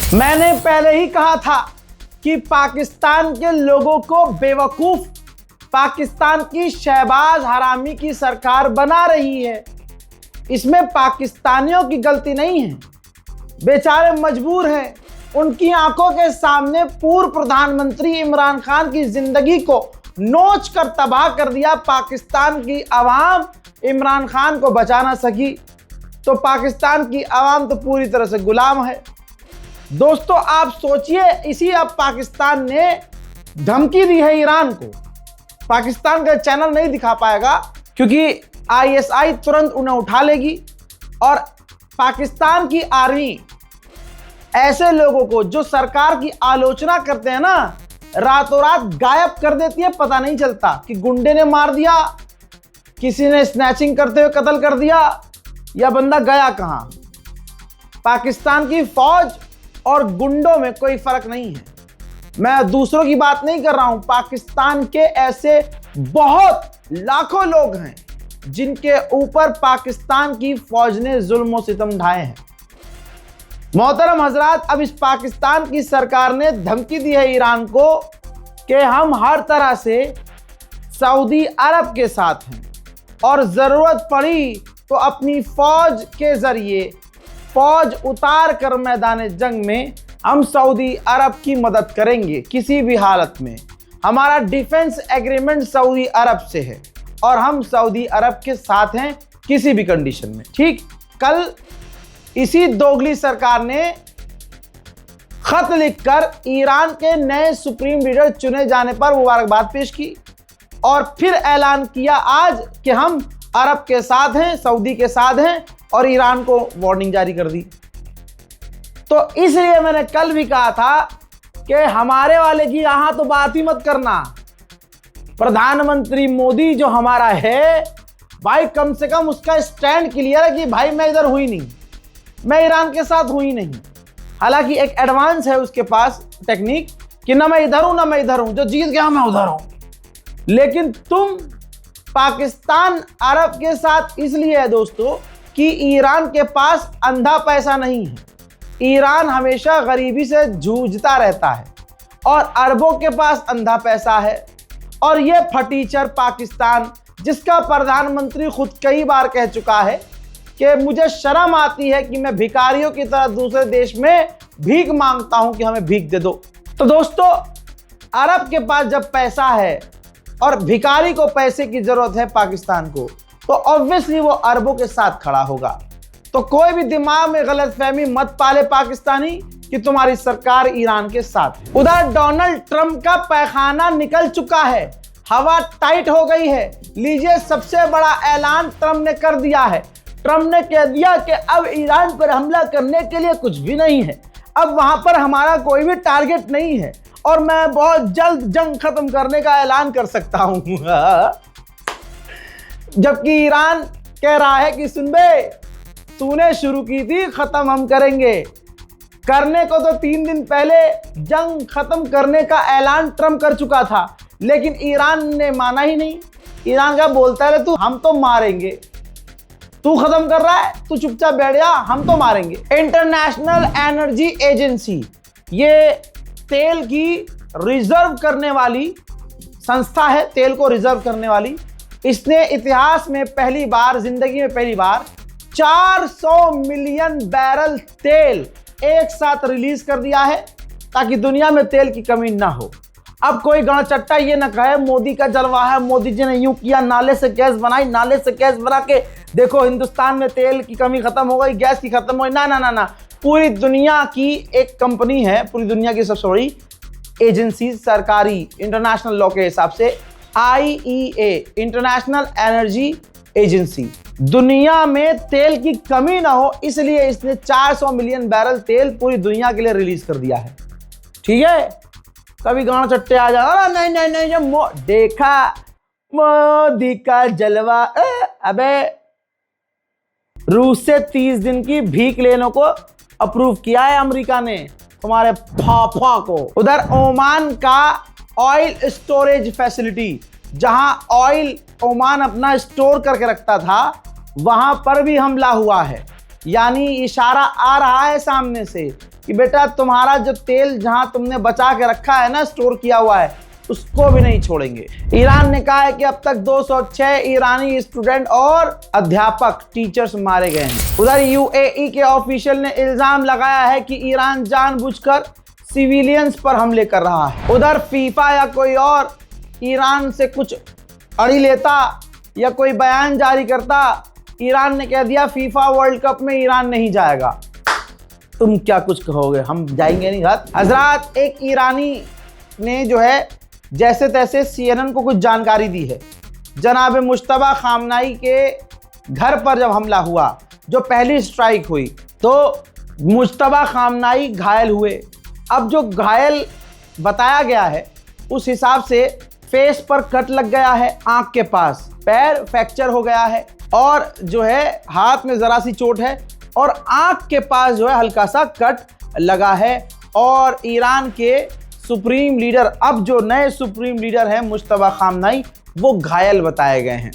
मैंने पहले ही कहा था कि पाकिस्तान के लोगों को बेवकूफ पाकिस्तान की शहबाज हरामी की सरकार बना रही है। इसमें पाकिस्तानियों की गलती नहीं है, बेचारे मजबूर हैं। उनकी आंखों के सामने पूर्व प्रधानमंत्री इमरान खान की जिंदगी को नोच कर तबाह कर दिया। पाकिस्तान की आवाम इमरान खान को बचा ना सकी, तो पाकिस्तान की आवाम तो पूरी तरह से गुलाम है। दोस्तों आप सोचिए, इसी अब पाकिस्तान ने धमकी दी है ईरान को। पाकिस्तान का चैनल नहीं दिखा पाएगा क्योंकि आईएसआई तुरंत उन्हें उठा लेगी और पाकिस्तान की आर्मी ऐसे लोगों को जो सरकार की आलोचना करते हैं ना, रातों रात गायब कर देती है। पता नहीं चलता कि गुंडे ने मार दिया, किसी ने स्नैचिंग करते हुए कत्ल कर दिया, या बंदा गया कहां। पाकिस्तान की फौज और गुंडों में कोई फर्क नहीं है। मैं दूसरों की बात नहीं कर रहा हूं, पाकिस्तान के ऐसे बहुत लाखों लोग हैं जिनके ऊपर पाकिस्तान की फौज ने जुल्म सितम ढाए हैं। मोहतरम हजरात, अब इस पाकिस्तान की सरकार ने धमकी दी है ईरान को कि हम हर तरह से सऊदी अरब के साथ हैं और ज़रूरत पड़ी तो अपनी फौज के ज़रिए फौज उतार कर मैदान जंग में हम सऊदी अरब की मदद करेंगे किसी भी हालत में। हमारा डिफेंस एग्रीमेंट सऊदी अरब से है और हम सऊदी अरब के साथ हैं किसी भी कंडीशन में। ठीक, कल इसी दोगली सरकार ने खत लिखकर ईरान के नए सुप्रीम लीडर चुने जाने पर मुबारकबाद पेश की और फिर ऐलान किया आज कि हम अरब के साथ हैं, सऊदी के साथ हैं, और ईरान को वार्निंग जारी कर दी। तो इसलिए मैंने कल भी कहा था कि हमारे वाले की यहां तो बात ही मत करना। प्रधानमंत्री मोदी जो हमारा है भाई, कम से कम उसका स्टैंड क्लियर है कि भाई मैं इधर हुई नहीं, मैं ईरान के साथ हुई नहीं। हालांकि एक एडवांस है उसके पास टेक्निक कि ना मैं इधर हूं ना मैं इधर हूं, जो जीत गया मैं उधर हूं। लेकिन तुम पाकिस्तान अरब के साथ इसलिए है दोस्तों कि ईरान के पास अंधा पैसा नहीं है। ईरान हमेशा गरीबी से जूझता रहता है और अरबों के पास अंधा पैसा है। और ये फटीचर पाकिस्तान, जिसका प्रधानमंत्री खुद कई बार कह चुका है कि मुझे शर्म आती है कि मैं भिखारियों की तरह दूसरे देश में भीख मांगता हूं कि हमें भीख दे दो। तो दोस्तों अरब के पास जब पैसा है और भिखारी को पैसे की जरूरत है पाकिस्तान को, तो ऑब्वियसली वो अरबों के साथ खड़ा होगा। तो कोई भी दिमाग में गलतफहमी मत पाले पाकिस्तानी कि तुम्हारी सरकार ईरान के साथ है। उधर डोनाल्ड ट्रंप का पैखाना निकल चुका है, हवा टाइट हो गई है। लीजिए, सबसे बड़ा ऐलान ट्रंप ने कर दिया है। ट्रंप ने कह दिया कि अब ईरान पर हमला करने के लिए कुछ भी नहीं है, अब वहां पर हमारा कोई भी टारगेट नहीं है और मैं बहुत जल्द जंग खत्म करने का ऐलान कर सकता हूं। जबकि ईरान कह रहा है कि सुन बे, तूने शुरू की थी, खत्म हम करेंगे। करने को तो 3 दिन पहले जंग खत्म करने का ऐलान ट्रंप कर चुका था, लेकिन ईरान ने माना ही नहीं। ईरान का बोलता है तू हम तो मारेंगे, तू खत्म कर रहा है, तू चुपचाप बैठ जा, हम तो मारेंगे। इंटरनेशनल एनर्जी एजेंसी, ये तेल की रिजर्व करने वाली संस्था है, तेल को रिजर्व करने वाली। इसने इतिहास में पहली बार, जिंदगी में पहली बार 400 मिलियन बैरल तेल एक साथ रिलीज कर दिया है ताकि दुनिया में तेल की कमी ना हो। अब कोई गणचट्टा ये ना कहे मोदी का जलवा है, मोदी जी ने यूं किया, नाले से गैस बनाई, नाले से गैस बना के देखो हिंदुस्तान में तेल की कमी खत्म हो गई, गैस की खत्म हो गई। ना ना ना ना, पूरी दुनिया की एक कंपनी है, पूरी दुनिया की सबसे बड़ी एजेंसी सरकारी इंटरनेशनल लॉ के हिसाब से IEA, इंटरनेशनल एनर्जी एजेंसी। दुनिया में तेल की कमी ना हो इसलिए इसने 400 मिलियन बैरल तेल पूरी दुनिया के लिए रिलीज कर दिया है। ठीक है, कभी गाना चट्टे आ जाना, नहीं नहीं नहीं, जब देखा मोदी का जलवा। अबे रूस से 30 दिन की भीख लेने को अप्रूव किया है अमेरिका ने, तुम्हारे फाफा को। उधर ओमान का ऑयल स्टोरेज फैसिलिटी, जहां ऑयल ओमान अपना स्टोर करके रखता था, वहां पर भी हमला हुआ है। यानी इशारा आ रहा है सामने से कि बेटा तुम्हारा जो तेल जहां तुमने बचा के रखा है ना, स्टोर किया हुआ है, उसको भी नहीं छोड़ेंगे। ईरान ने कहा है कि अब तक 206 ईरानी स्टूडेंट और अध्यापक टीचर्स मारे गए हैं। उधर यूएई के ऑफिशियल ने इल्जाम लगाया है कि ईरान जानबूझकर सिविलियंस पर हमले कर रहा है। उधर फीफा या कोई और ईरान से कुछ अड़ी लेता या कोई बयान जारी करता, ईरान ने कह दिया फीफा वर्ल्ड कप में ईरान नहीं जाएगा, तुम क्या कुछ कहोगे, हम जाएंगे नहीं। हजरात, एक ईरानी ने जो है जैसे तैसे CNN को कुछ जानकारी दी है। जनाब मुश्तबा खामनाई के घर पर जब हमला हुआ, जो पहली स्ट्राइक हुई, तो मुश्तबा खामनाई घायल हुए। अब जो घायल बताया गया है उस हिसाब से फेस पर कट लग गया है, आंख के पास, पैर फ्रैक्चर हो गया है और जो है हाथ में जरा सी चोट है और आंख के पास जो है हल्का सा कट लगा है। और ईरान के सुप्रीम लीडर, अब जो नए सुप्रीम लीडर हैं मुश्तबा खामनाई, वो घायल बताए गए हैं।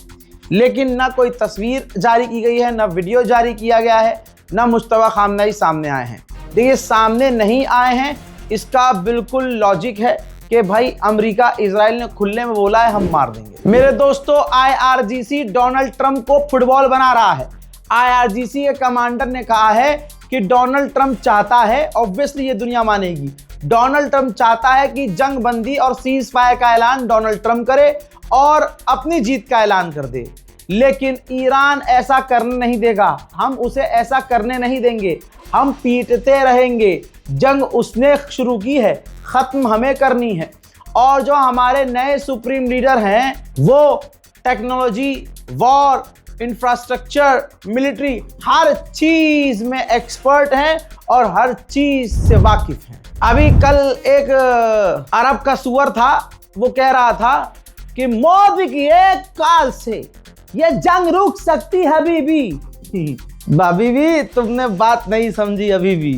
लेकिन ना कोई तस्वीर जारी की गई है, ना वीडियो जारी किया गया है, ना मुश्तबा खामनाई सामने आए हैं। देखिए, सामने नहीं आए हैं, इसका बिल्कुल लॉजिक है कि भाई अमेरिका इजराइल ने खुले में बोला है हम मार देंगे। मेरे दोस्तों, IRGC डोनाल्ड ट्रंप को फुटबॉल बना रहा है। IRGC के कमांडर ने कहा है कि डोनाल्ड ट्रंप चाहता है, ऑब्वियसली ये दुनिया मानेगी, डोनाल्ड ट्रंप चाहता है कि जंग बंदी और सीज फायर का ऐलान डोनाल्ड ट्रंप करे और अपनी जीत का ऐलान कर दे। लेकिन ईरान ऐसा करने नहीं देगा, हम उसे ऐसा करने नहीं देंगे, हम पीटते रहेंगे। जंग उसने शुरू की है, खत्म हमें करनी है। और जो हमारे नए सुप्रीम लीडर हैं वो टेक्नोलॉजी, वॉर, इंफ्रास्ट्रक्चर, मिलिट्री, हर चीज में एक्सपर्ट हैं और हर चीज से वाकिफ हैं। अभी कल एक अरब का सुअर था, वो कह रहा था कि मोदी की एक कॉल से ये जंग रुक सकती है हबीबी। भाभी, तुमने बात नहीं समझी अभी भी।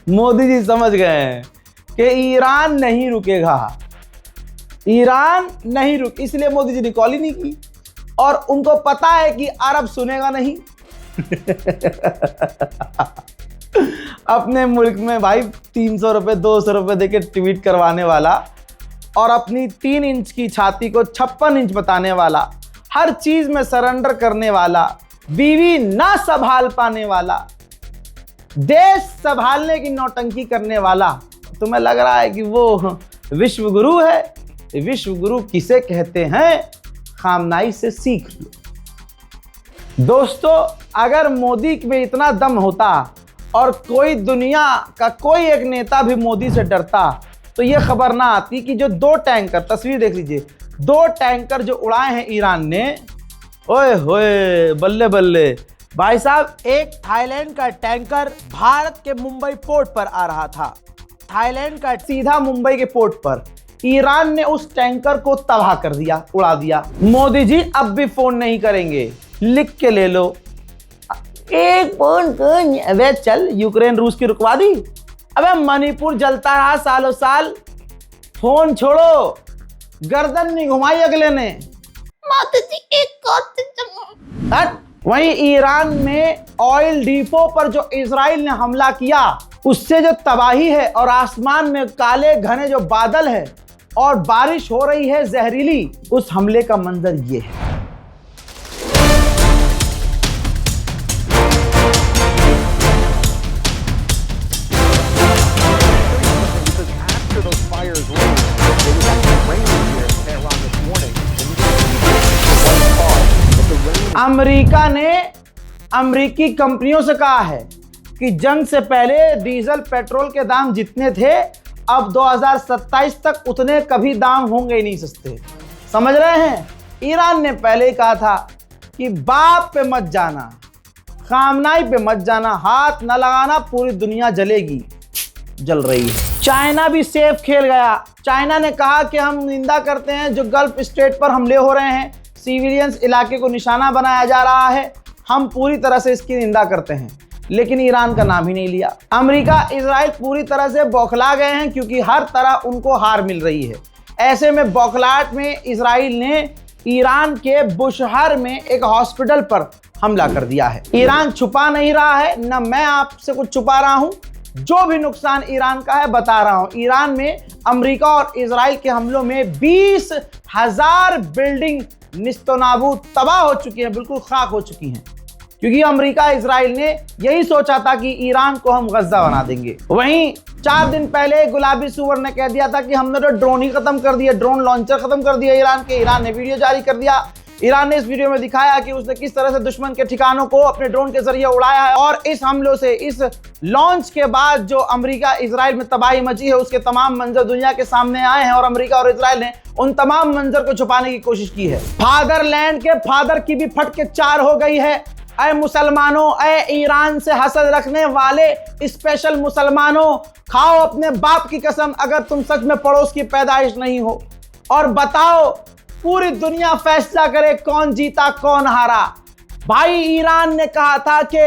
मोदी जी समझ गए हैं कि ईरान नहीं रुकेगा, ईरान नहीं रुक, इसलिए मोदी जी ने कॉल ही नहीं की। और उनको पता है कि अरब सुनेगा नहीं। अपने मुल्क में भाई 300 रुपये 200 रुपये देके ट्वीट करवाने वाला और अपनी 3 इंच की छाती को 56 इंच बताने वाला, हर चीज में सरेंडर करने वाला, बीवी ना संभाल पाने वाला, देश संभालने की नौटंकी करने वाला, तुम्हें लग रहा है कि वो विश्व गुरु है? विश्व गुरु किसे कहते हैं? खामनाई से सीख लो। दोस्तों, अगर मोदी में इतना दम होता और कोई दुनिया का कोई एक नेता भी मोदी से डरता तो ये खबर ना आती कि जो 2 टैंकर, तस्वीर देख लीजिए, 2 टैंकर जो उड़ाए हैं ईरान ने, ओए होए बल्ले बल्ले भाई साहब। एक थाईलैंड का टैंकर भारत के मुंबई पोर्ट पर आ रहा था, थाईलैंड का सीधा मुंबई के पोर्ट पर, ईरान ने उस टैंकर को तबाह कर दिया, उड़ा दिया। मोदी जी अब भी फोन नहीं करेंगे, लिख के ले लो। एक फोन कौन? अबे चल, यूक्रेन रूस की रुकवा दी, अबे मणिपुर जलता रहा सालों साल, फोन छोड़ो, गर्दन नहीं घुमाई अगले ने। वहीं ईरान में ऑयल डिपो पर जो इजराइल ने हमला किया, उससे जो तबाही है और आसमान में काले घने जो बादल है और बारिश हो रही है जहरीली, उस हमले का मंजर ये है। अमेरिका ने अमेरिकी कंपनियों से कहा है कि जंग से पहले डीजल पेट्रोल के दाम जितने थे, अब 2027 तक उतने कभी दाम होंगे ही नहीं सस्ते। समझ रहे हैं? ईरान ने पहले ही कहा था कि बाप पे मत जाना, खामनाई पे मत जाना, हाथ न लगाना, पूरी दुनिया जलेगी, जल रही है। चाइना भी सेफ खेल गया। चाइना ने कहा कि हम निंदा करते हैं जो गल्फ स्टेट पर हमले हो रहे हैं, सिविलियंस इलाके को निशाना बनाया जा रहा है, हम पूरी तरह से इसकी निंदा करते हैं। लेकिन ईरान का नाम ही नहीं लिया। अमेरिका, इजराइल पूरी तरह से बौखला गए हैं क्योंकि हर तरह उनको हार मिल रही है। ऐसे में बौखलाहट में इजराइल ने ईरान के बुशहर में एक हॉस्पिटल पर हमला कर दिया है। ईरान छुपा नहीं रहा है, न मैं आपसे कुछ छुपा रहा हूं। जो भी नुकसान ईरान का है बता रहा हूं। ईरान में अमेरिका और इजराइल के हमलों में 20,000 बिल्डिंग निस्तनाबूद तबाह हो चुकी हैं, बिल्कुल खाक हो चुकी हैं, क्योंकि अमेरिका इजराइल ने यही सोचा था कि ईरान को हम गज्जा बना देंगे। वहीं 4 दिन पहले गुलाबी सुअर ने कह दिया था कि हमने तो ड्रोन ही खत्म कर दिया, ड्रोन लॉन्चर खत्म कर दिया ईरान के। ईरान ने वीडियो जारी कर दिया। ईरान ने इस वीडियो में दिखाया कि उसने किस तरह से दुश्मन के ठिकानों को अपने ड्रोन के जरिए उड़ाया है। और इस हमलों से, इस लॉन्च के बाद जो अमेरिका इजराइल में तबाही मची है, उसके तमाम मंजर दुनिया के सामने आए हैं और अमेरिका और इजराइल ने उन तमाम मंजर को छुपाने की कोशिश की है। फादरलैंड के फादर की भी फट के 4 हो गई है। ऐ मुसलमानों, ऐ ईरान से हसद रखने वाले स्पेशल मुसलमानों, खाओ अपने बाप की कसम अगर तुम सच में पड़ोस की पैदाइश नहीं हो, और बताओ, पूरी दुनिया फैसला करे कौन जीता कौन हारा। भाई ईरान ने कहा था कि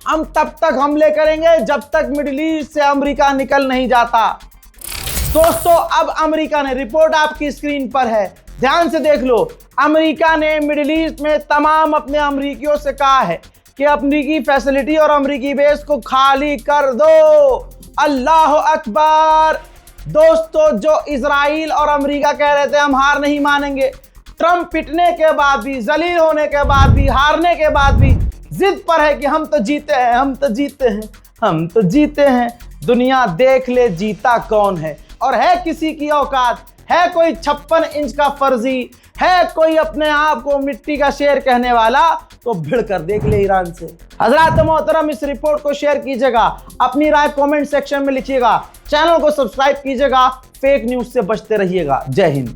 हम तब तक हमले करेंगे जब तक मिडिल ईस्ट से अमेरिका निकल नहीं जाता। दोस्तों, अब अमेरिका ने, रिपोर्ट आपकी स्क्रीन पर है, ध्यान से देख लो, अमेरिका ने मिडिल ईस्ट में तमाम अपने अमेरिकियों से कहा है कि अमेरिकी फैसिलिटी और अमेरिकी बेस को खाली कर दो। अल्लाह अकबर। दोस्तों, जो इजराइल और अमेरिका कह रहे थे हम हार नहीं मानेंगे, ट्रंप पिटने के बाद भी, जलील होने के बाद भी, हारने के बाद भी जिद पर है कि हम तो जीते हैं, हम तो जीते हैं, हम तो जीते हैं। दुनिया देख ले जीता कौन है। और है किसी की औकात, है कोई 56 इंच का फर्जी, है कोई अपने आप को मिट्टी का शेर कहने वाला, तो भिड़ कर देख ले ईरान से। हजरात मोहतरम, इस रिपोर्ट को शेयर कीजिएगा, अपनी राय कमेंट सेक्शन में लिखिएगा, चैनल को सब्सक्राइब कीजिएगा, फेक न्यूज से बचते रहिएगा। जय हिंद।